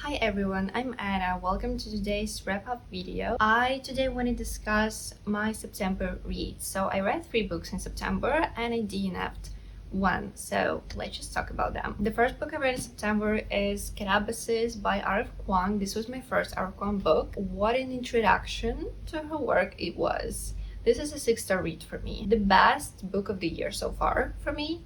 Hi everyone, I'm Anna. Welcome to today's wrap-up video. I today want to discuss my September reads. So I read 3 books in September and I DNF'd one. So let's just talk about them. The first book I read in September is Carabasis by R.F. Kuang. This was my first R.F. Kuang book. What an introduction to her work it was. This is a 6-star read for me. The best book of the year so far for me,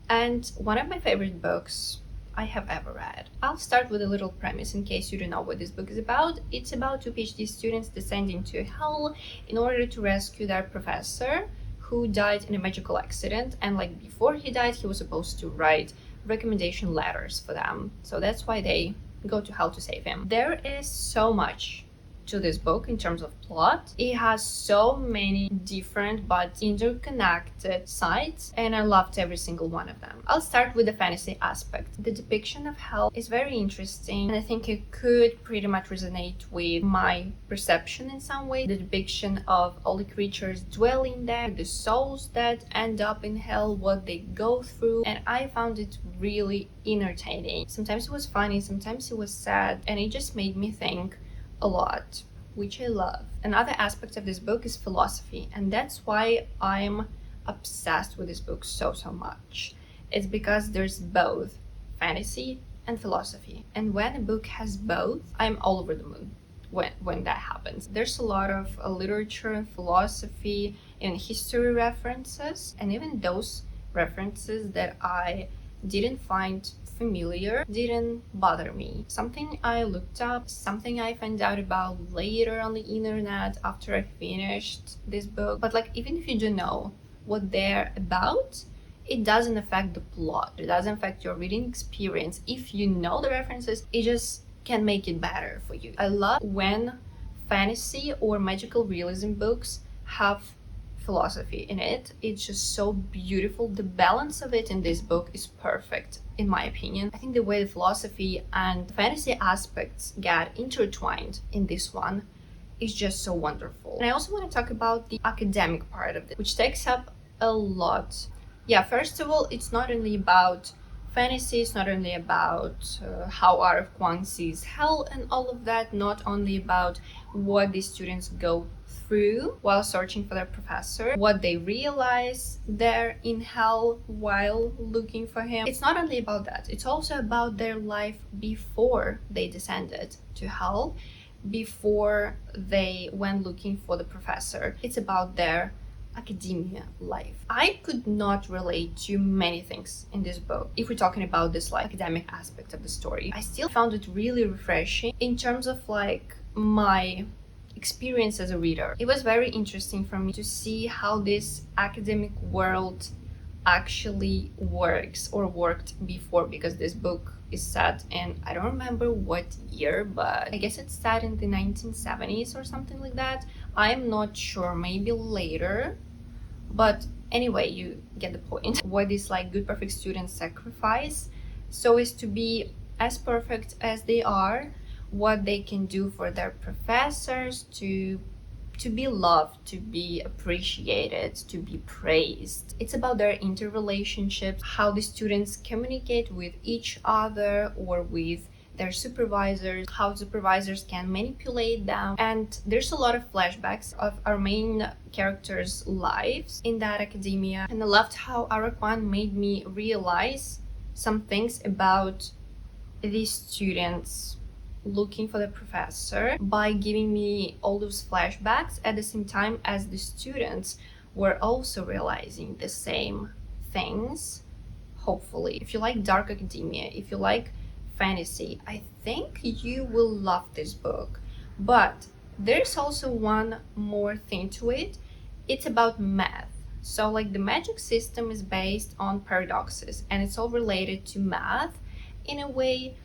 and one of my favorite books I have ever read. I'll start with a little premise in case you don't know what this book is about. It's about 2 PhD students descending to hell in order to rescue their professor who died in a magical accident, and like before he died he was supposed to write recommendation letters for them. So that's why they go to hell to save him. There is so much to this book in terms of plot. It has so many different but interconnected sides and I loved every single one of them. I'll start with the fantasy aspect. The depiction of hell is very interesting and I think it could pretty much resonate with my perception in some way. The depiction of all the creatures dwelling there, the souls that end up in hell, what they go through, and I found it really entertaining. Sometimes it was funny, sometimes it was sad, and it just made me think a lot, which I love. Another aspect of this book is philosophy, and that's why I'm obsessed with this book so much. It's because there's both fantasy and philosophy, and when a book has both, I'm all over the moon when that happens. There's a lot of literature, philosophy, and history references, and even those references that I didn't find familiar didn't bother me. Something I looked up, something I found out about later on the internet after I finished this book. But like, even if you don't know what they're about, it doesn't affect the plot, it doesn't affect your reading experience. If you know the references, it just can make it better for you. I love when fantasy or magical realism books have philosophy in it. It's just so beautiful. The balance of it in this book is perfect in my opinion. I think the way the philosophy and fantasy aspects get intertwined in this one is just so wonderful. And I also want to talk about the academic part of it, which takes up a lot. Yeah, first of all, it's not only about fantasy, it's not only about how R.F. Kuang sees hell and all of that, not only about what the students go through while searching for their professor, what they realize they're in hell while looking for him. It's not only about that, it's also about their life before they descended to hell, before they went looking for the professor. It's about their academia life. I could not relate to many things in this book if we're talking about this like academic aspect of the story. I still found it really refreshing in terms of like my experience as a reader. It was very interesting for me to see how this academic world actually works or worked before, because this book is set in, I don't remember what year, but I guess it's set in the 1970s or something like that. I'm not sure, maybe later, but anyway, you get the point. What these like good perfect students sacrifice so as to be as perfect as they are, what they can do for their professors, to be loved, to be appreciated, to be praised. It's about their interrelationships, how the students communicate with each other or with their supervisors, how supervisors can manipulate them. And there's a lot of flashbacks of our main characters' lives in that academia. And I loved how R.F. Kuang made me realize some things about these students looking for the professor by giving me all those flashbacks at the same time as the students were also realizing the same things, hopefully. If you like dark academia, if you like fantasy, I think you will love this book. But there's also one more thing to it. It's about math. So like the magic system is based on paradoxes and it's all related to math in a way.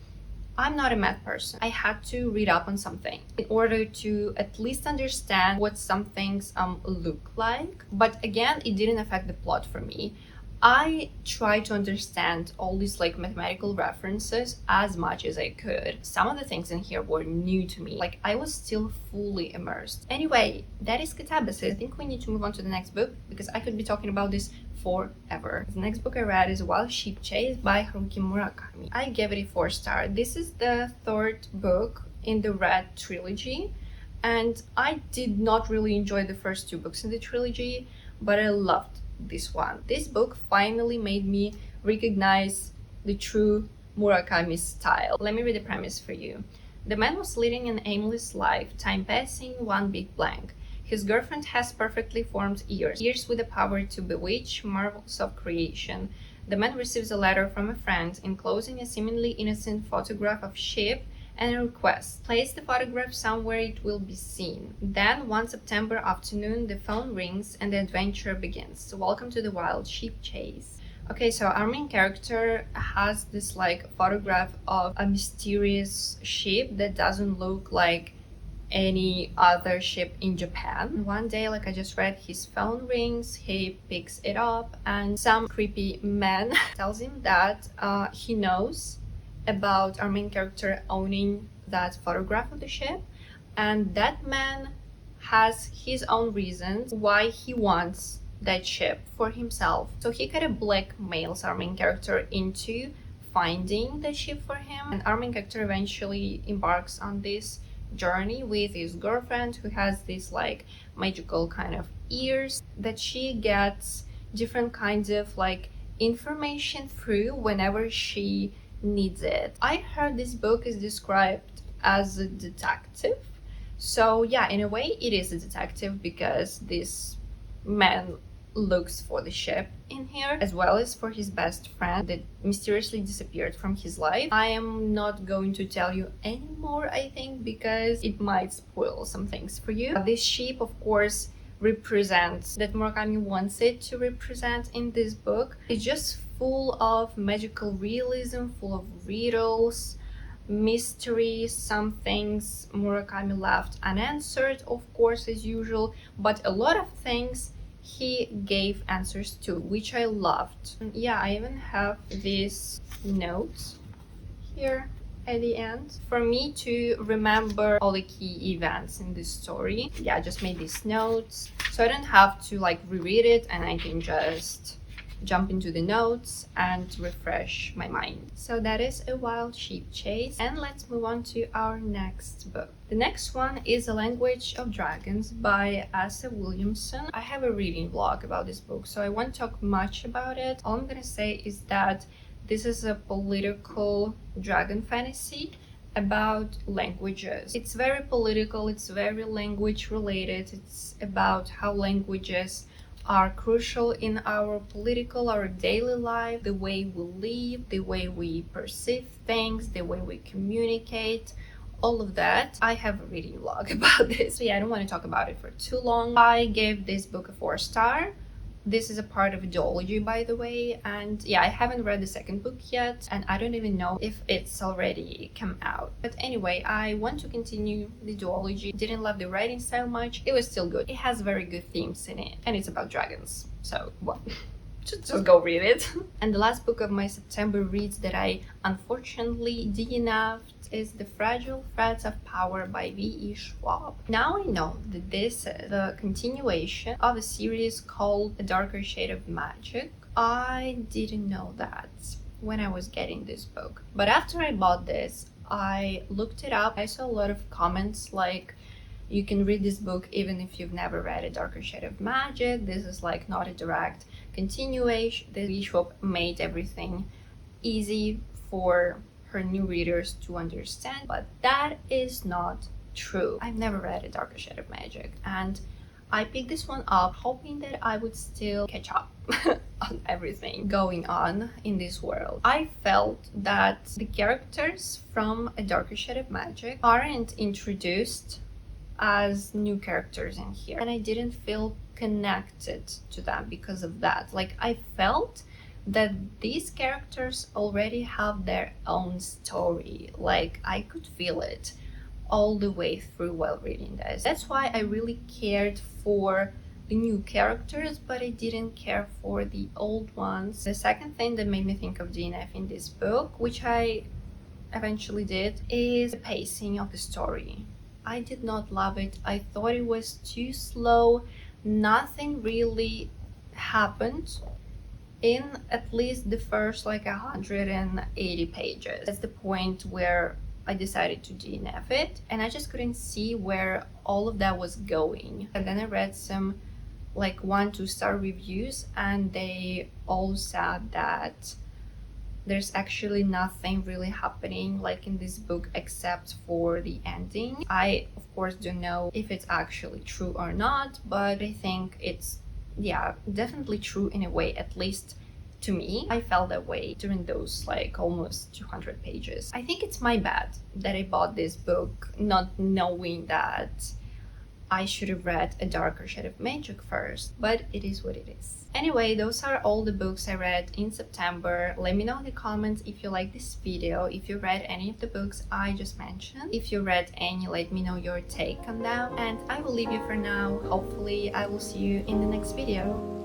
I'm not a math person. I had to read up on something in order to at least understand what some things look like. But again, it didn't affect the plot for me. I tried to understand all these like mathematical references as much as I could. Some of the things in here were new to me. Like I was still fully immersed. Anyway, that is Katabasis. I think we need to move on to the next book because I could be talking about this forever. The next book I read is Wild Sheep Chase by Haruki Murakami. I gave it a 4-star. This is the third book in the Red trilogy, and I did not really enjoy the first 2 books in the trilogy, but I loved this one. This book finally made me recognize the true Murakami style. Let me read the premise for you. The man was leading an aimless life, time passing, one big blank. His girlfriend has perfectly formed ears with the power to bewitch marvels of creation. The man receives a letter from a friend enclosing a seemingly innocent photograph of sheep and a request. Place the photograph somewhere it will be seen. Then, one September afternoon, the phone rings and the adventure begins. Welcome to the Wild Sheep Chase. Okay, so our main character has this like photograph of a mysterious sheep that doesn't look like any other ship in Japan. One day, like I just read, his phone rings, he picks it up, and some creepy man tells him that he knows about our main character owning that photograph of the ship, and that man has his own reasons why he wants that ship for himself. So he kind of blackmails our main character into finding the ship for him, and our main character eventually embarks on this journey with his girlfriend, who has these like magical kind of ears that she gets different kinds of like information through whenever she needs it. I heard this book is described as a detective. So yeah, in a way it is a detective because this man looks for the ship in here as well as for his best friend that mysteriously disappeared from his life. I am not going to tell you anymore, I think, because it might spoil some things for you. This sheep, of course, represents that Murakami wants it to represent in this book. It's just full of magical realism, full of riddles, mystery, some things Murakami left unanswered, of course, as usual, but a lot of things he gave answers to, which I loved. Yeah, I even have these notes here at the end for me to remember all the key events in this story. Yeah, I just made these notes so I don't have to like reread it, and I can just jump into the notes and refresh my mind. So that is A Wild Sheep Chase, and let's move on to our next book. The next one is A Language of Dragons by Asa Williamson. I have a reading vlog about this book, so I won't talk much about it. All I'm gonna say is that this is a political dragon fantasy about languages. It's very political, it's very language related. It's about how languages are crucial in our daily life, the way we live, the way we perceive things, the way we communicate, all of that. I have a reading vlog about this. So yeah, I don't want to talk about it for too long. I gave this book a 4-star. This is a part of a duology, by the way, and yeah, I haven't read the second book yet, and I don't even know if it's already come out. But anyway, I want to continue the duology. Didn't love the writing style much. It was still good. It has very good themes in it, and it's about dragons. So, well, just go read it. And the last book of my September reads that I unfortunately DNF'd is The Fragile Threads of Power by V.E. Schwab. Now I know that this is the continuation of a series called A Darker Shade of Magic. I didn't know that when I was getting this book. But after I bought this, I looked it up. I saw a lot of comments like, you can read this book even if you've never read A Darker Shade of Magic. This is like not a direct continuation. The Schwab made everything easy for her new readers to understand, but that is not true. I've never read A Darker Shade of Magic, and I picked this one up hoping that I would still catch up on everything going on in this world. I felt that the characters from A Darker Shade of Magic aren't introduced as new characters in here, and I didn't feel connected to them because of that. Like, I felt that these characters already have their own story. Like, I could feel it all the way through while reading this. That's why I really cared for the new characters, but I didn't care for the old ones. The second thing that made me think of DNF in this book, which I eventually did, is the pacing of the story. I did not love it. I thought it was too slow. Nothing really happened in at least the first like 180 pages. That's the point where I decided to DNF it, and I just couldn't see where all of that was going. And then I read some like 1-2 star reviews, and they all said that there's actually nothing really happening like in this book except for the ending. I of course don't know if it's actually true or not, but I think it's, yeah, definitely true in a way. At least to me, I felt that way during those like almost 200 pages. I think it's my bad that I bought this book not knowing that I should have read A Darker Shade of Magic first, but it is what it is. Anyway, those are all the books I read in September. Let me know in the comments if you like this video, if you read any of the books I just mentioned. If you read any, let me know your take on them. And I will leave you for now. Hopefully I will see you in the next video.